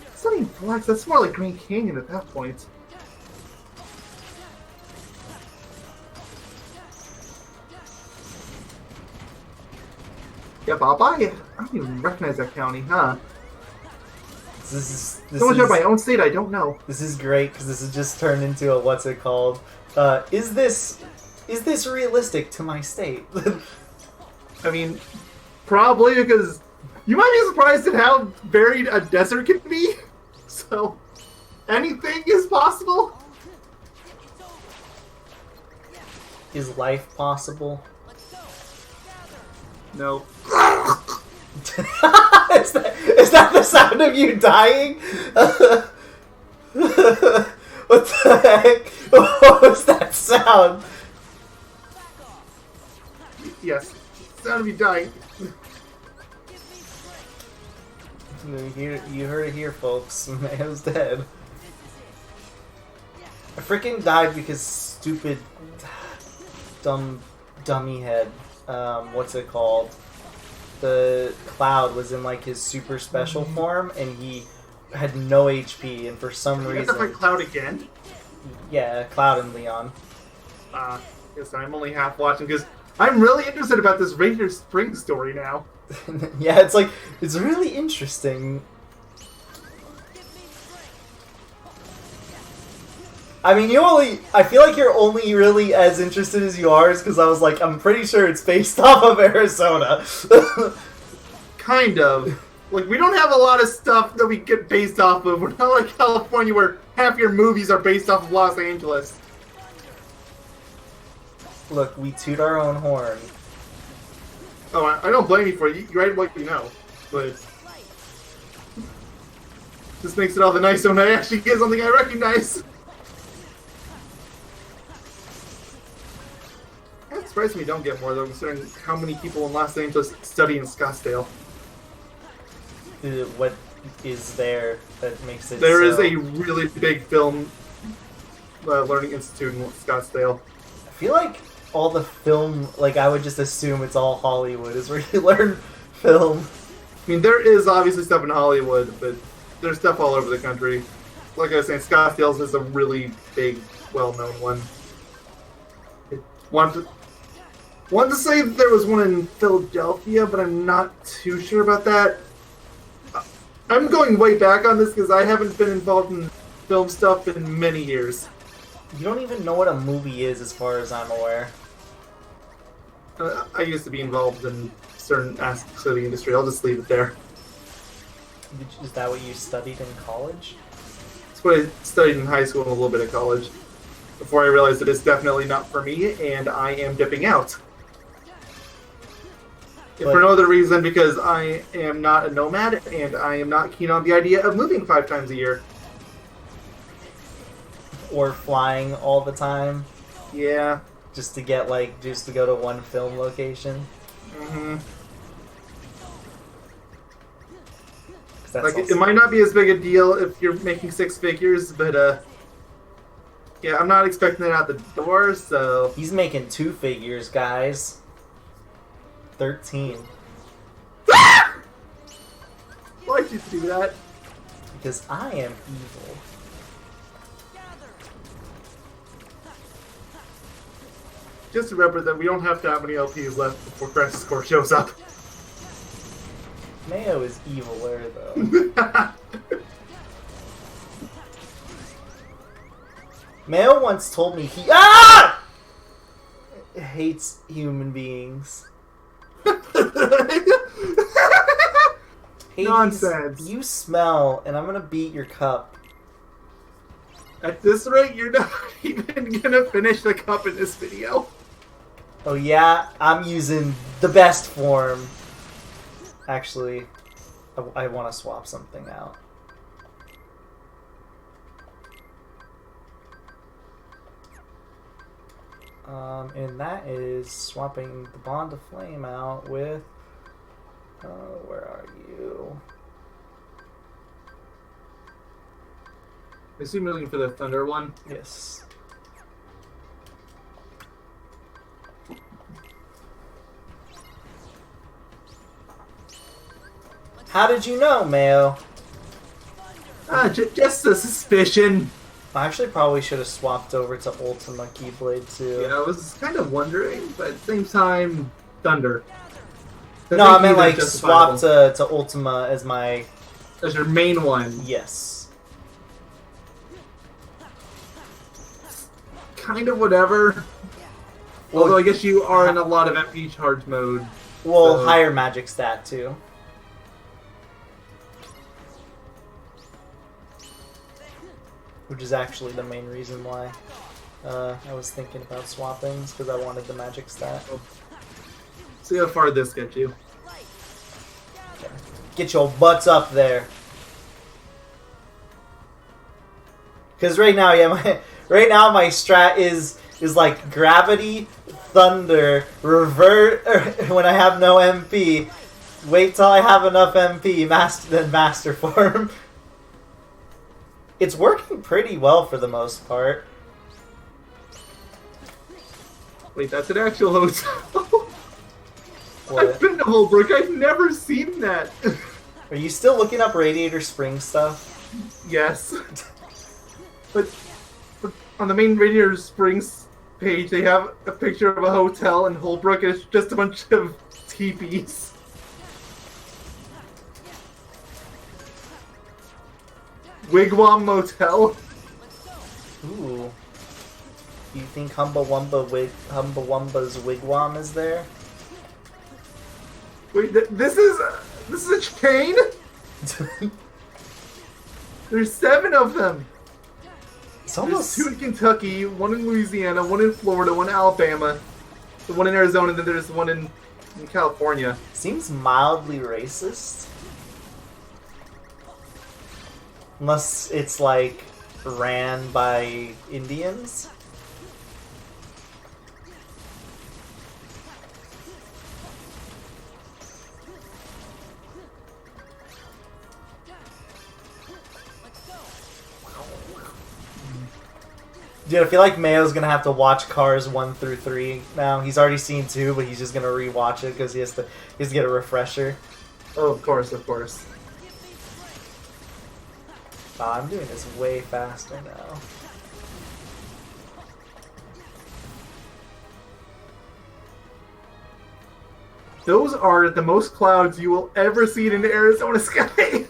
It's not even Flex, that's more like Grand Canyon at that point. Yeah, Bob, I don't even recognize that county, huh? This So much is about my own state, I don't know. this is great because this has just turned into a what's it called? Is this realistic to my state? I mean, probably because you might be surprised at how varied a desert can be. So, anything is possible. Is life possible? No. is that the sound of you dying? What the heck? What was that sound? Yes. Sound of you dying. You heard it here, folks. Mayo's dead. I freaking died because stupid, dummy head. What's it called? The Cloud was in like his super special form, and he had no HP, and for some You have reason, to fight Cloud again? yeah, Cloud and Leon. Yes, I'm only half watching because I'm really interested about this Ranger Spring story now. Yeah, it's really interesting. I mean, I feel like you're only really as interested as you are, is because I was like, I'm pretty sure it's based off of Arizona. Kind of. Like, we don't have a lot of stuff that we get based off of. We're not like California where half your movies are based off of Los Angeles. Look, we toot our own horn. Oh, I don't blame you for it. You write what you know. But this makes it all the nicer when I actually get something I recognize. That surprised me don't get more, though, considering how many people in Los Angeles study in Scottsdale. What is there that makes it There so... is a really big film learning institute in Scottsdale. I feel like all the film, like, I would just assume it's all Hollywood, is where you learn film. I mean, there is obviously stuff in Hollywood, but there's stuff all over the country. Like I was saying, Scottsdale is a really big, well-known one. Want to say that there was one in Philadelphia, but I'm not too sure about that. I'm going way back on this because I haven't been involved in film stuff in many years. You don't even know what a movie is, as far as I'm aware. I used to be involved in certain aspects of the industry. I'll just leave it there. Is that what you studied in college? That's what I studied in high school and a little bit of college. Before I realized that it's definitely not for me, and I am dipping out. If for no other reason, because I am not a nomad, and I am not keen on the idea of moving 5 times a year. Or flying all the time? Yeah. Just to go to one film location? Mm-hmm. Like, it might not be as big a deal if you're making 6 figures, but yeah, I'm not expecting it out the door, so... He's making 2 figures, guys. 13. Why'd you do that? Because I am evil. Just remember that we don't have to have any LPs left before Crisis Core shows up. Mayo is eviler, though. Mayo once told me he hates human beings. Hey, Nonsense. You smell, and I'm gonna beat your cup. At this rate, you're not even gonna finish the cup in this video. Oh yeah, I'm using the best form. Actually, I want to swap something out. And that is swapping the Bond of Flame out with... where are you? I assume you're looking for the Thunder one. Yes. How did you know, Mayo? Just a suspicion. I actually probably should have swapped over to Ultima Keyblade too. Yeah, I was kind of wondering, but at the same time, Thunder. No, I meant like swap to Ultima as my... As your main one. Yes. Kind of whatever. Well, although I guess you are in a lot of MP charge mode. Well, so. Higher magic stat too. Which is actually the main reason why I was thinking about swapping, because I wanted the magic stat. See how far this gets you. Okay. Get your butts up there. Because right now, yeah, my strat is like gravity, thunder, revert when I have no MP. Wait till I have enough MP, then master form. It's working pretty well for the most part. Wait, that's an actual hotel. What? I've been to Holbrook. I've never seen that. Are you still looking up Radiator Springs stuff? Yes. But on the main Radiator Springs page, they have a picture of a hotel in Holbrook, and it's just a bunch of teepees. Wigwam Motel. Ooh. Do you think Humbawamba's wigwam is there? Wait, this is a chain? There's 7 of them. It's almost... There's 2 in Kentucky, 1 in Louisiana, 1 in Florida, 1 in Alabama, the 1 in Arizona, and then there's 1 in California. Seems mildly racist. Unless it's like ran by Indians. Dude, I feel like Mayo's gonna have to watch Cars 1 through 3 now. He's already seen 2, but he's just gonna rewatch it because he has to get a refresher. Oh, of course, of course. Wow, I'm doing this way faster now. Those are the most clouds you will ever see in the Arizona sky.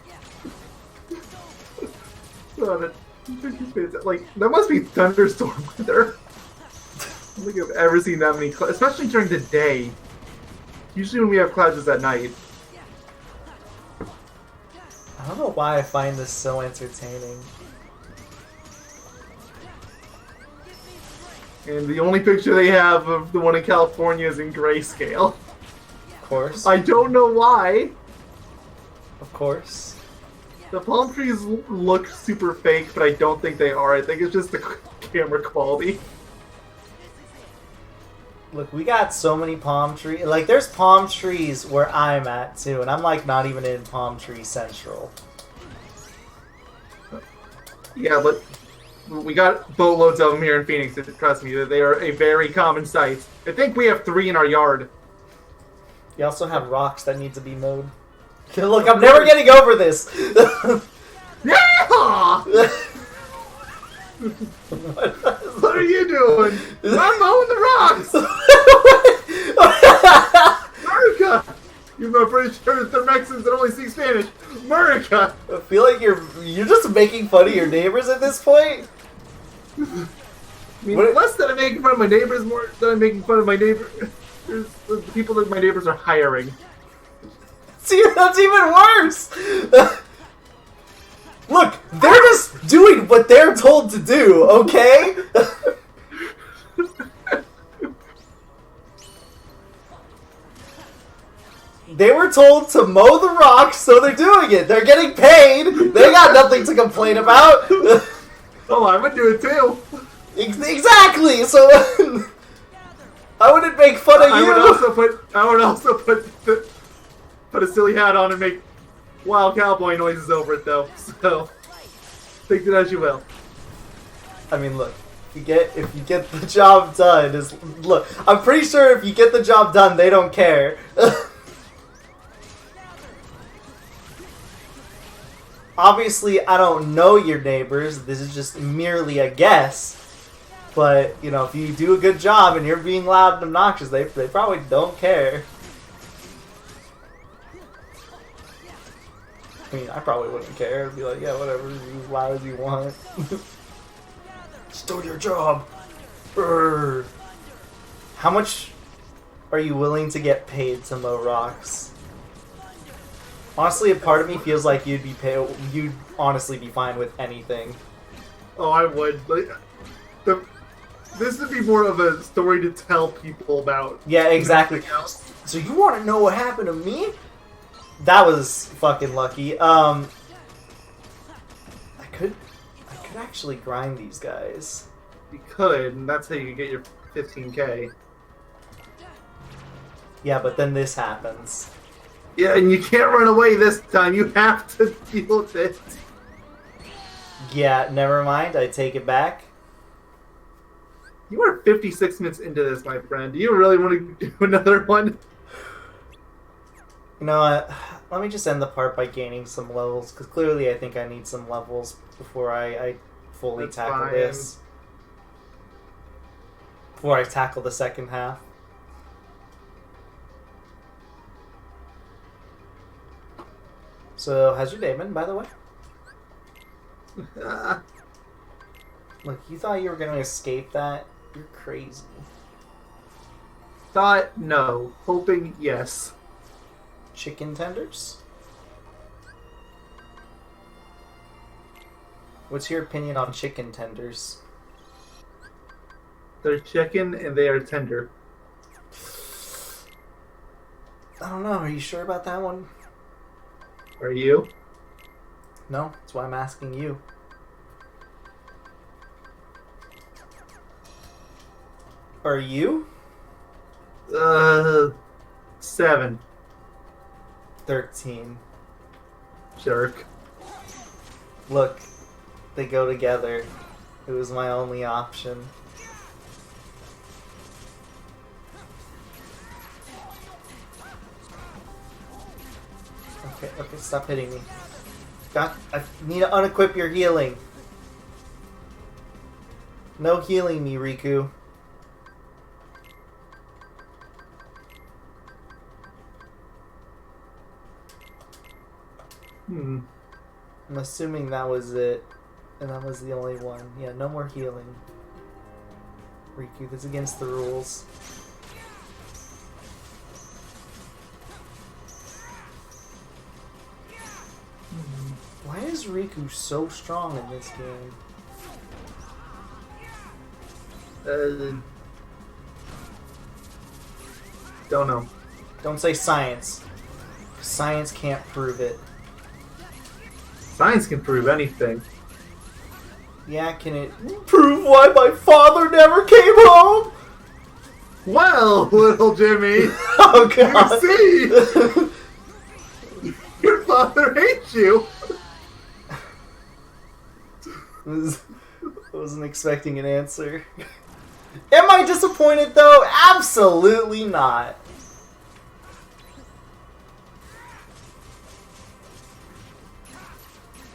Like, that must be thunderstorm weather. I don't think I've ever seen that many clouds, especially during the day. Usually when we have clouds, it's at night. I don't know why I find this so entertaining. And the only picture they have of the one in California is in grayscale. Of course. I don't know why. Of course. The palm trees look super fake, but I don't think they are. I think it's just the camera quality. Look, we got so many palm trees. Like, there's palm trees where I'm at, too, and I'm, like, not even in Palm Tree Central. Yeah, but we got boatloads of them here in Phoenix. Trust me, they are a very common sight. I think we have 3 in our yard. You also have rocks that need to be mowed. Look, I'm never getting over this! Yeah! What are you doing? I'm mowing the rocks! America! You're pretty sure they're Mexicans that only speak Spanish. America! I feel like you're just making fun of your neighbors at this point? I mean, less that I'm making fun of my neighbors, more than I'm making fun of my neighbors. There's the people that my neighbors are hiring. See, that's even worse! Look, they're just doing what they're told to do, okay? They were told to mow the rocks, so they're doing it. They're getting paid. They got nothing to complain about. Oh, I would do it too. Exactly. So I wouldn't make fun of you. I would also put a silly hat on and make wild cowboy noises over it, though. So take it as you will. I mean, look. If you get the job done, look. I'm pretty sure if you get the job done, they don't care. Obviously, I don't know your neighbors. This is just merely a guess. But, you know, if you do a good job and you're being loud and obnoxious, they probably don't care. I mean, I probably wouldn't care. I'd be like, yeah, whatever, you as loud as you want. Just do your job. Brr. How much are you willing to get paid to mow rocks? Honestly, a part of me feels like you'd honestly be fine with anything. Oh, I would. Like, this would be more of a story to tell people about. Yeah, exactly. So you want to know what happened to me? That was fucking lucky. I could actually grind these guys. You could, and that's how you get your 15K. Yeah, but then this happens. Yeah, and you can't run away this time. You have to deal with it. Yeah, never mind. I take it back. You are 56 minutes into this, my friend. Do you really want to do another one? You know what? Let me just end the part by gaining some levels, because clearly I think I need some levels before I fully That's tackle fine. this. Before I tackle the second half. So, how's your day been, by the way? Look, you thought you were going to escape that? You're crazy. Thought no. Hoping yes. Chicken tenders? What's your opinion on chicken tenders? They're chicken and they are tender. I don't know. Are you sure about that one? Are you? No, that's why I'm asking you. Are you? 7. 13. Jerk. Look, they go together. It was my only option. Okay, stop hitting me. I need to unequip your healing. No healing me, Riku. Hmm. I'm assuming that was it. And that was the only one. Yeah, no more healing. Riku, that's against the rules. Why is Riku so strong in this game? Don't know. Don't say science. Science can't prove it. Science can prove anything. Yeah, can it prove why my father never came home? Well, little Jimmy, Oh god. you see, your father hates you. I wasn't expecting an answer. Am I disappointed though? Absolutely not.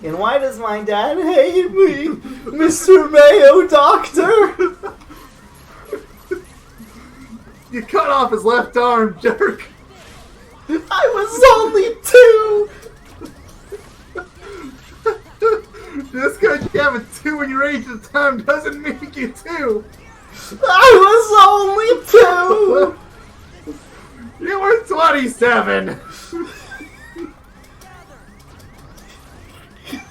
And why does my dad hate me, Mr. Mayo Doctor? You cut off his left arm, jerk. I was only 2. Just because you have a 2 when your age at the time doesn't make you 2. I was only 2. You were 27.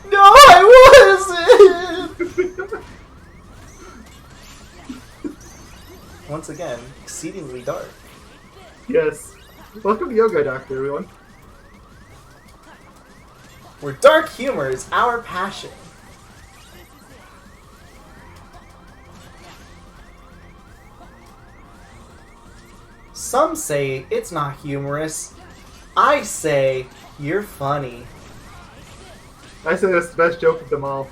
No, I Once again, exceedingly dark. Yes. Welcome to Yoga Doctor, everyone. Where dark humor is our passion. Some say it's not humorous. I say you're funny. I say that's the best joke of them all.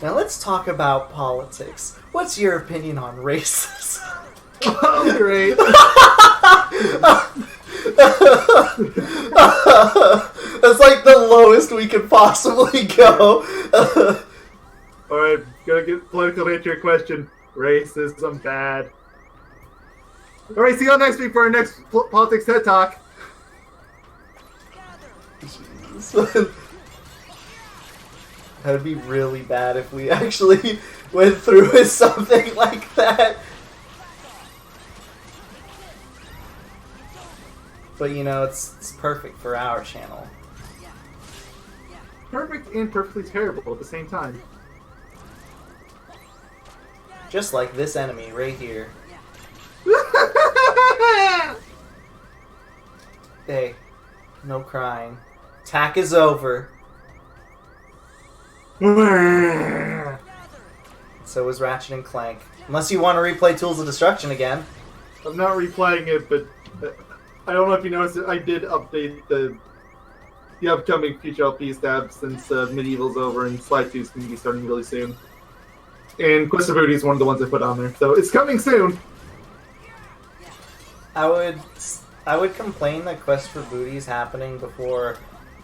Now let's talk about politics. What's your opinion on racism? Oh, great. That's like the lowest we could possibly go. Alright, gotta get political to answer your question. Racism bad. Alright, see you all next week for our next Politics TED Talk. Jeez. That would be really bad if we actually went through with something like that. But you know, it's perfect for our channel. Perfect and perfectly terrible at the same time. Just like this enemy right here. Hey, no crying. Attack is over. So is Ratchet and Clank. Unless you want to replay Tools of Destruction again. I'm not replaying it, but I don't know if you noticed it. I did update the upcoming future LP tab since Medieval's over and Sly 2 is going to be starting really soon. And Quest for Booty is one of the ones I put on there, so it's coming soon. I would complain that Quest for Booty is happening before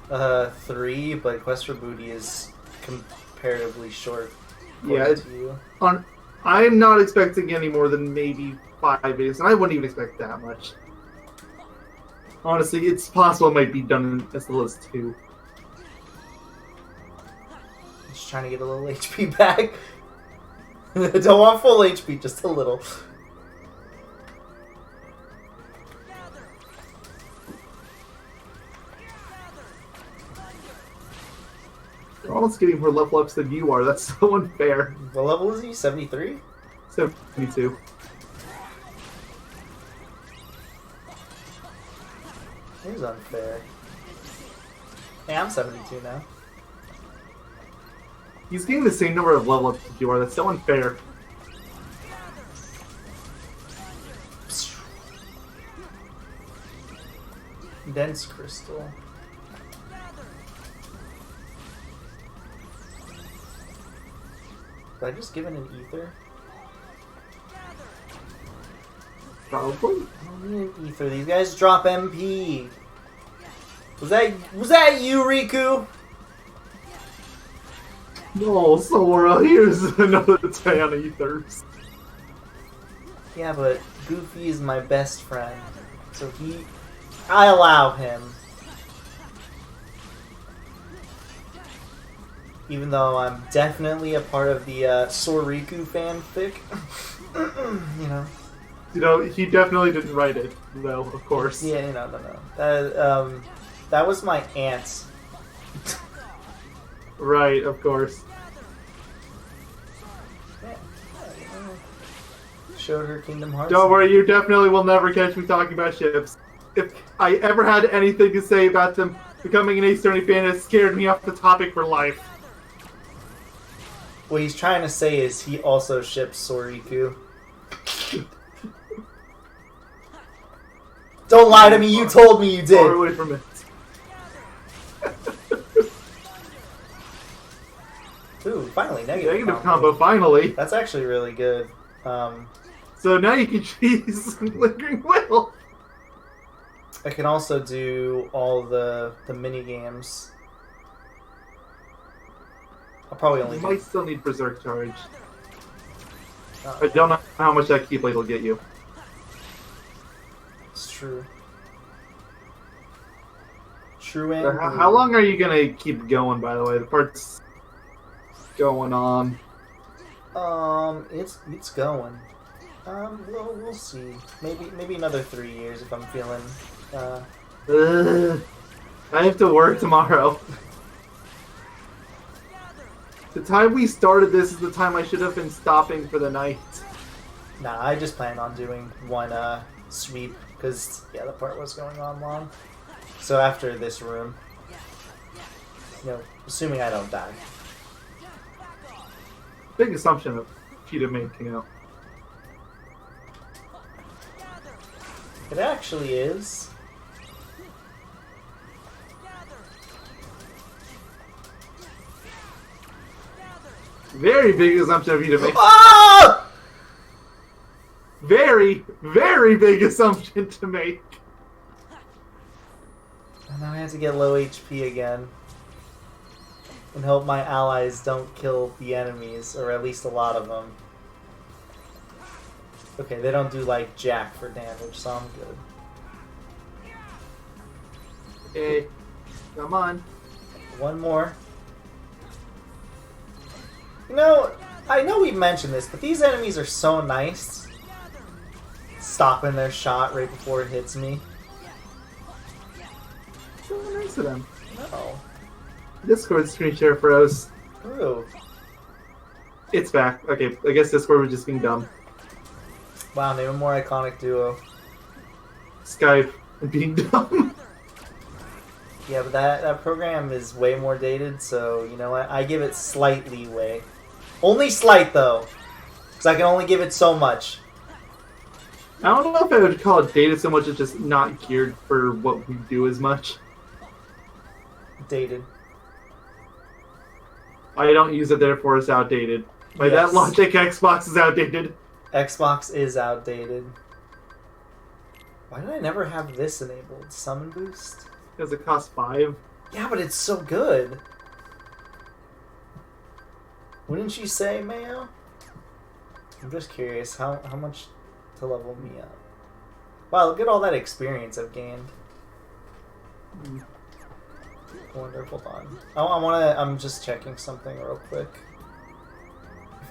3, but Quest for Booty is comparatively short. Yeah, I'm not expecting any more than maybe 5 videos, and I wouldn't even expect that much. Honestly, it's possible it might be done as little as 2. Just trying to get a little HP back. Don't want full HP, just a little. You're almost getting more level ups than you are. That's so unfair. What level is he? 73? 72. Here's unfair. Hey, I'm 72 now. He's getting the same number of level ups as you are. That's so unfair. Dense crystal. Did I just give it an ether? Probably. I don't need an ether. These guys drop MP. Was that you, Riku? No, Sora, here's another 10 ethers. Yeah, but Goofy is my best friend, so I allow him. Even though I'm definitely a part of the Soriku fanfic, you know. You know, he definitely didn't write it, though, of course. Yeah, no. That was my aunt's. Right, of course. Showed her Kingdom Hearts. Don't worry, you definitely will never catch me talking about ships. If I ever had anything to say about them becoming an Ace Attorney fan, it scared me off the topic for life. What he's trying to say is he also ships Soriku. Don't lie to me, you told me you did. Far away from it. Ooh, finally, negative Negative combo, finally. That's actually really good. So now you can choose Lingering Will. I can also do all the mini games. I'll probably only You do... might still need Berserk Charge. I don't know how much that Keyblade will get you. It's true. True and How long are you gonna keep going, by the way? The part's going on. It's going. We'll see. Maybe another 3 years if I'm feeling. I have to work tomorrow. The time we started this is the time I should have been stopping for the night. Nah, I just planned on doing one sweep because yeah, the part was going on long. So after this room, assuming I don't die. Big assumption of Cheetah making out. It actually is. Very big assumption of you to make. Ah! Very, very big assumption to make. And now I have to get low HP again. And hope my allies don't kill the enemies, or at least a lot of them. Okay, they don't do like jack for damage, so I'm good. Okay, come on. One more. I know we mentioned this, but these enemies are so nice. Stopping their shot right before it hits me. So nice of them. No. Discord screen share froze. Ooh. It's back. Okay, I guess Discord was just being dumb. Wow, name a more iconic duo. Skype and being dumb. Yeah, but that program is way more dated, so you know what? I give it slight leeway. Only slight, though. Because I can only give it so much. I don't know if I would call it dated so much as just not geared for what we do as much. Dated. I don't use it, therefore it's outdated. By that logic, Xbox is outdated. Xbox is outdated. Why did I never have this enabled? Summon boost? Because it costs 5. Yeah, but it's so good. Wouldn't you say, Mayo? I'm just curious, how much to level me up? Wow, look at all that experience I've gained. Wonder, hold on. I'm just checking something real quick.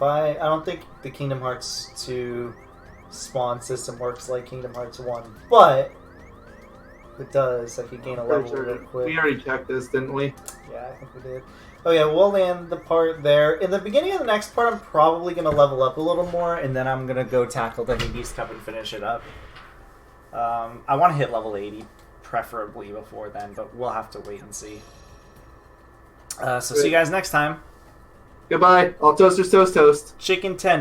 I don't think the Kingdom Hearts 2 spawn system works like Kingdom Hearts 1, but if it does, I could gain a level real quick. We already checked this, didn't we? Yeah, I think we did. Oh yeah, we'll land the part there. In the beginning of the next part, I'm probably going to level up a little more, and then I'm going to go tackle the Hades Cup and finish it up. I want to hit level 80, preferably before then, but we'll have to wait and see. So see you guys next time. Goodbye. All toasters toast toast. Chicken 10.